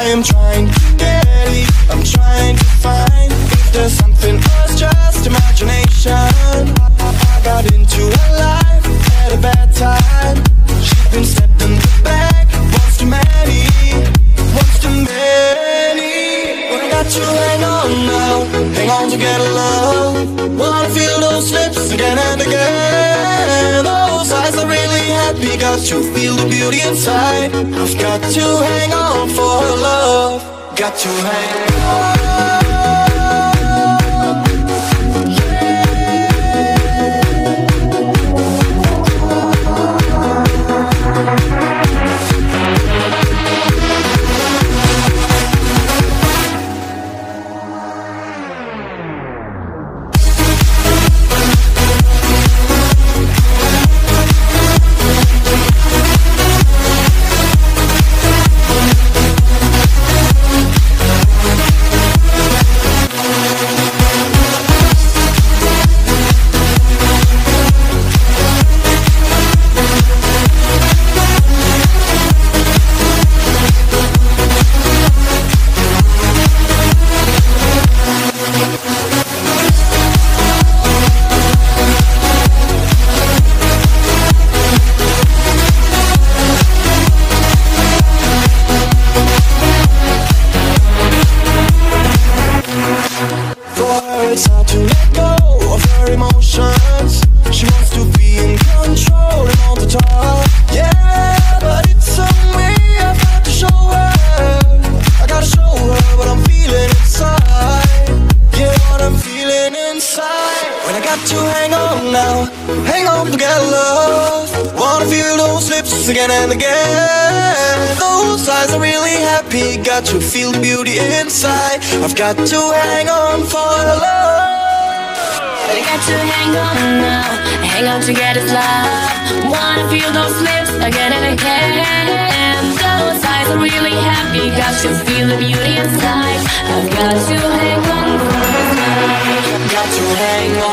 am trying to get it, I'm trying to find if there's something else, just imagination. I got into her life at a bad time. She's been stepped in the back, once too many, once too many. But I got to hang on now, hang on to get a love. Wanna feel those lips again and again. Those eyes are really happy, got to feel the beauty inside. I've got to hang on for her love, got to hang on. It's hard to let go of her emotions. She wants to be in control and on the top. Yeah, but it's some way I've got to show her. I gotta show her what I'm feeling inside. Yeah, what I'm feeling inside. When I got to hang on now, hang on to get love. Wanna feel those lips again and again. Those eyes are really happy, got to feel the beauty inside. I've got to hang on for her love. But I got to hang on now, hang on to get his love. Wanna feel those lips again and again. Those eyes are really happy, got to feel the beauty inside. I've got to hang on for his love. Got to hang on.